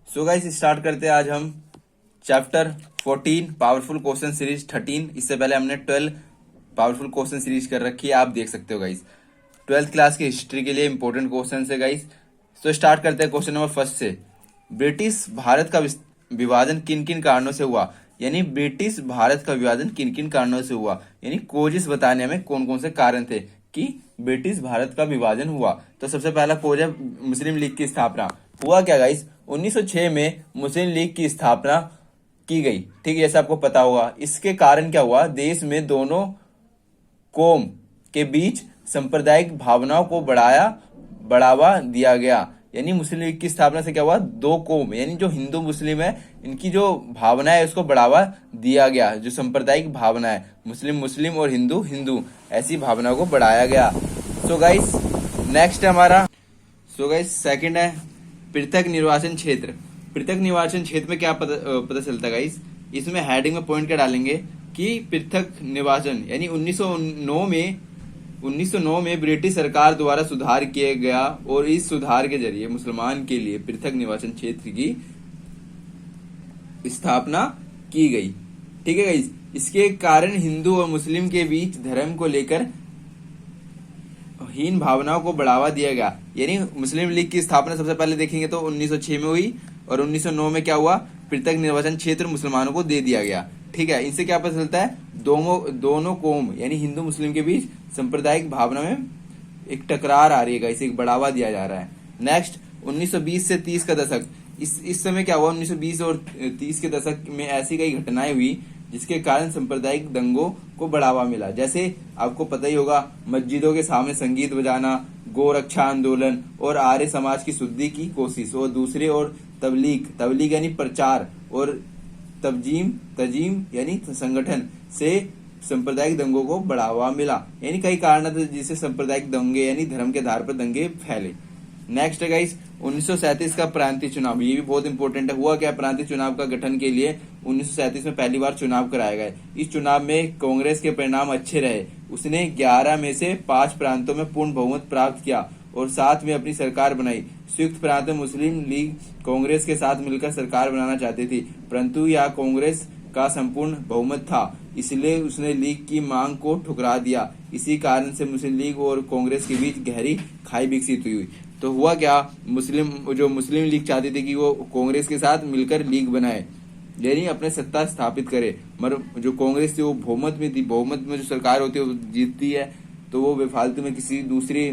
So guys start करते हैं आज हम चैप्टर 14 पावरफुल क्वेश्चन सीरीज 13। इससे पहले हमने 12 पावरफुल क्वेश्चन सीरीज कर रखी है, आप देख सकते हो गाइस। 12th क्लास की हिस्ट्री के लिए इंपॉर्टेंट क्वेश्चन है गाइस। सो स्टार्ट करते हैं क्वेश्चन नंबर फर्स्ट से। ब्रिटिश भारत का विभाजन किन किन कारणों से हुआ, यानी ब्रिटिश भारत का विभाजन किन किन कारणों से हुआ, यानी कोजिस बताने में कौन कौन से कारण थे कि ब्रिटिश भारत का विभाजन हुआ। तो सबसे पहला कोज है मुस्लिम लीग की स्थापना। हुआ क्या गाइस, 1906 में मुस्लिम लीग की स्थापना की गई, ठीक है, जैसे आपको पता होगा। इसके कारण क्या हुआ, देश में दोनों कौम के बीच सांप्रदायिक भावनाओं को बढ़ावा दिया गया। यानी मुस्लिम लीग की स्थापना से क्या हुआ, दो कौम यानी जो हिंदू मुस्लिम है इनकी जो भावना है उसको बढ़ावा दिया गया। जो सांप्रदायिक भावना है, मुस्लिम मुस्लिम और हिंदू हिंदू, ऐसी भावनाओं को बढ़ाया गया। सो गाइस नेक्स्ट है हमारा, सेकंड है पृथक निर्वाचन क्षेत्र। पृथक निर्वाचन क्षेत्र में क्या पता चलता है गाइस, इसमें हेडिंग में पॉइंट क्या डालेंगे कि पृथक निर्वाचन यानी 1909 में ब्रिटिश सरकार द्वारा सुधार किया गया और इस सुधार के जरिए मुसलमान के लिए पृथक निर्वाचन क्षेत्र की स्थापना की गई। ठीक है गाइस, इसके कारण हिंदू और मुस्लिम के बीच धर्म को लेकर हीन भावनाओं को बढ़ावा दिया गया। यानी मुस्लिम लीग की स्थापना सबसे पहले देखेंगे तो 1906 में हुई और 1909 में क्या हुआ, पृथक निर्वाचन क्षेत्र मुसलमानों को दे दिया गया। ठीक है, इनसे क्या पता चलता है, दोनों कौम यानी हिंदू मुस्लिम के बीच सांप्रदायिक भावना में एक टकरार आ रही है, इसे एक बढ़ावा दिया जा रहा है। नेक्स्ट 1920 से 30 का दशक। इस समय क्या हुआ, 1920 और 30 के दशक में ऐसी कई घटनाएं हुई जिसके कारण सांप्रदायिक दंगों को बढ़ावा मिला। जैसे आपको पता ही होगा, मस्जिदों के सामने संगीत बजाना, गोरक्षा आंदोलन और आर्य समाज की शुद्धि की कोशिश, और दूसरे और तबलीग यानी प्रचार और तजीम यानी संगठन से सांप्रदायिक दंगों को बढ़ावा मिला। यानी कई कारण थे जिससे सांप्रदायिक दंगे यानी धर्म के आधार पर दंगे फैले। नेक्स्ट है गाइस 1937 का प्रांतीय चुनाव। ये भी बहुत इंपॉर्टेंट है। हुआ क्या, प्रांतीय चुनाव का गठन के लिए 1937 में पहली बार चुनाव कराया गया। इस चुनाव में कांग्रेस के परिणाम अच्छे रहे। उसने 11 में से 5 प्रांतों में पूर्ण बहुमत प्राप्त किया और 7 में अपनी सरकार बनाई। संयुक्त प्रांत में मुस्लिम लीग कांग्रेस के साथ मिलकर सरकार बनाना चाहती थी, परंतु यह कांग्रेस का संपूर्ण बहुमत था, इसलिए उसने लीग की मांग को ठुकरा दिया। इसी कारण से मुस्लिम लीग और कांग्रेस के बीच गहरी खाई विकसित हुई। तो हुआ क्या, मुस्लिम लीग चाहती थी कि वो कांग्रेस के साथ मिलकर लीग बनाए, यानी अपने सत्ता स्थापित करे। मगर जो कांग्रेस थी वो बहुमत में थी। बहुमत में जो सरकार होती है वो जीतती है, तो वो बेफालतू में किसी दूसरी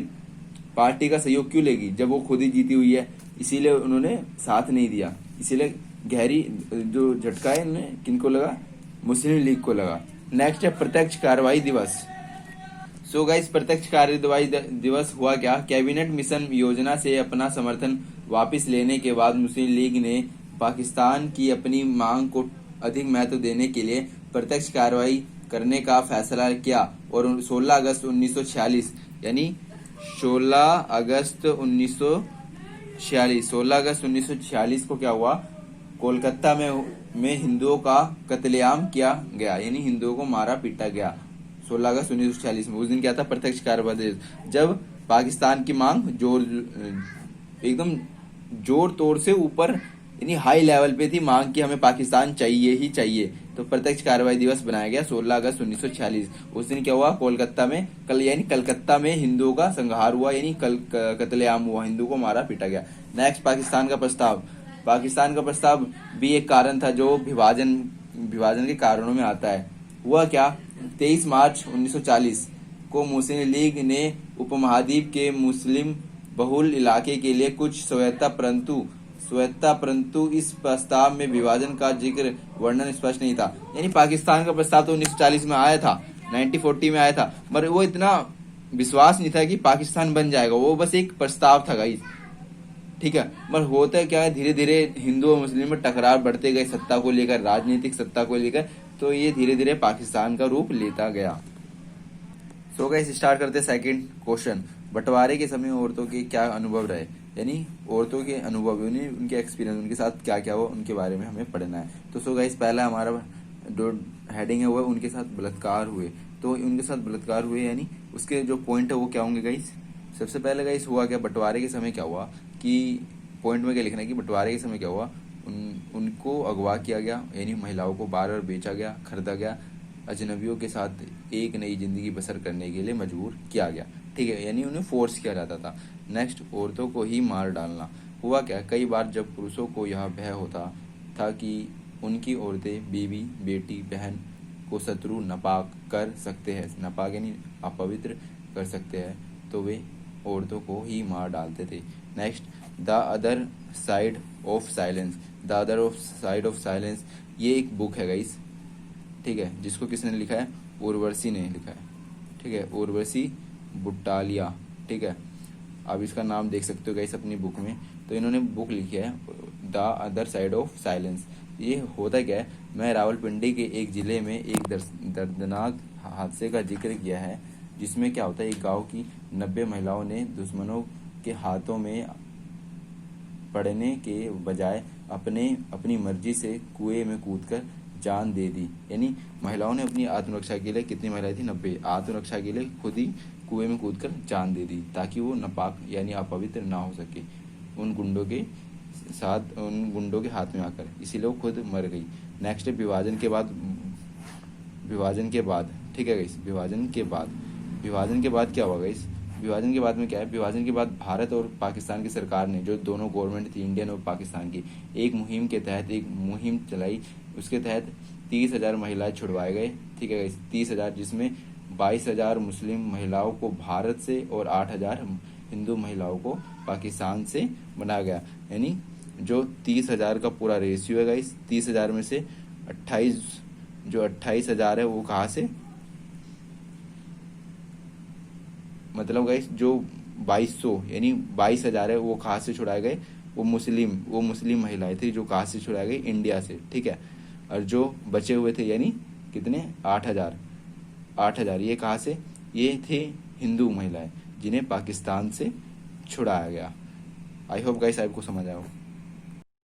पार्टी का सहयोग क्यों लेगी जब वो खुद ही जीती हुई है। इसीलिए उन्होंने साथ नहीं दिया। इसीलिए गहरी जो झटका है इन्हें किनको लगा, मुस्लिम लीग को लगा। नेक्स्ट है प्रत्यक्ष कार्रवाई दिवस। सो गाइस प्रत्यक्ष कार्रवाई दिवस हुआ क्या, कैबिनेट मिशन योजना से अपना समर्थन वापस लेने के बाद मुस्लिम लीग ने पाकिस्तान की अपनी मांग को अधिक महत्व देने के लिए प्रत्यक्ष कार्रवाई करने का फैसला किया और 16 अगस्त 1946 यानी 16 अगस्त 1946 को क्या हुआ, कोलकाता में हिंदुओं का कत्लेआम किया गया, यानी हिंदुओं को मारा पीटा गया 16 अगस्त 1946 में। उस दिन क्या था, प्रत्यक्ष कार्रवाई दिवस, जब पाकिस्तान की मांग एकदम जोर तोड़ से ऊपर यानी हाई लेवल पे थी मांग कि हमें पाकिस्तान चाहिए ही चाहिए। तो प्रत्यक्ष कार्रवाई दिवस बनाया गया 16 अगस्त 1946। उस दिन क्या हुआ, कोलकाता में कलकत्ता में हिंदुओं का संहार हुआ, यानी कत्लेआम हुआ, हिंदुओं को मारा पीटा गया। नेक्स्ट पाकिस्तान का प्रस्ताव। पाकिस्तान का प्रस्ताव भी एक कारण था जो विभाजन के कारणों में आता है। हुआ क्या, 23 मार्च 1940 को मुस्लिम लीग ने उपमहाद्वीप के मुस्लिम बहुल इलाके के लिए कुछ स्वायत्ता, परंतु इस प्रस्ताव में विभाजन का जिक्र वर्णन स्पष्ट नहीं था। यानी पाकिस्तान का प्रस्ताव तो 1940 में आया था, 1940 में आया था, मगर वो इतना विश्वास नहीं था कि पाकिस्तान बन जाएगा, वो बस एक प्रस्ताव था गाइस। ठीक है, मगर होता क्या है, धीरे धीरे हिंदू और मुस्लिम में टकरार बढ़ते गए सत्ता को लेकर, राजनीतिक सत्ता को लेकर, तो ये धीरे धीरे पाकिस्तान का रूप लेता गया। सो गाइस स्टार्ट करते हैं सेकंड क्वेश्चन। बंटवारे के समय औरतों के क्या अनुभव रहे, यानी औरतों के अनुभव, उनके एक्सपीरियंस, उनके साथ क्या क्या हुआ, उनके बारे में हमें पढ़ना है। तो सो गाइस पहला हमारा जो हेडिंग है वो है उनके साथ बलात्कार हुए। तो उनके साथ बलात्कार हुए यानी उसके जो पॉइंट है वो क्या होंगे गाइस। सबसे पहले गाइस हुआ क्या, बंटवारे के समय क्या हुआ कि पॉइंट में क्या लिखना है कि बंटवारे के समय क्या हुआ, उनको अगवा किया गया, यानी महिलाओं को बार बार बेचा गया, खरीदा गया, अजनबियों के साथ एक नई जिंदगी बसर करने के लिए मजबूर किया गया। ठीक है, यानी उन्हें फोर्स किया जाता था। नेक्स्ट, औरतों को ही मार डालना। हुआ क्या, कई बार जब पुरुषों को यह भय होता था कि उनकी औरतें, बीवी, बेटी, बहन को शत्रु नापाक कर सकते हैं, नापाक यानी अपवित्र कर सकते हैं, तो वे औरतों को ही मार डालते थे। Next, the other side of silence. The other side of silence ये एक बुक है गाइस, ठीक है, जिसको किसने लिखा है, उर्वशी ने लिखा है। ठीक है, उर्वशी बुटालिया। ठीक है, आप इसका नाम देख सकते हो गाइस अपनी बुक में। तो इन्होंने बुक लिखी है the other side of silence. ये होता क्या है, मैं रावलपिंडी के एक जिले में एक दर्दनाक हादसे का जिक्र किया है, जिसमें क्या होता है, एक गांव की 90 महिलाओं ने दुश्मनों के हाथों में पड़ने के बजाय अपनी मर्जी से कुएं में कूदकर जान दे दी। यानी महिलाओं ने अपनी आत्मरक्षा के लिए, कितनी महिलाएं थी, 90, आत्मरक्षा के लिए खुद ही कुएं में कूदकर जान दे दी, ताकि वो नापाक यानी अपवित्र ना हो सके उन गुंडों के साथ, उन गुंडों के हाथ में आकर, इसीलिए वो खुद मर गई। नेक्स्ट है विभाजन के बाद। ठीक है गाइस, विभाजन के बाद क्या हुआ गाइस, विभाजन के बाद में क्या है, विभाजन के बाद भारत और पाकिस्तान की सरकार ने, जो दोनों गवर्नमेंट थी इंडियन और पाकिस्तान की, एक मुहिम चलाई। उसके तहत 30,000 महिलाएं छुड़वाए गए। ठीक है गाइस, 30,000, जिसमें 22,000 मुस्लिम महिलाओं को भारत से और 8,000 हिंदू महिलाओं को पाकिस्तान से बनाया गया। यानी जो 30,000 का पूरा रेशियो है गाइस, 30,000 में से 28,000 है वो कहाँ से, मतलब गाइस जो 2200 यानी 22,000 है वो कहाँ से छुड़ाए गए, वो मुस्लिम महिलाएं थी जो कहाँ से छुड़ाए गई, इंडिया से। ठीक है, और जो बचे हुए थे यानी कितने, 8,000 ये कहाँ से, ये थे हिंदू महिलाएं जिन्हें पाकिस्तान से छुड़ाया गया। आई होप गाइस आपको समझ आया हो।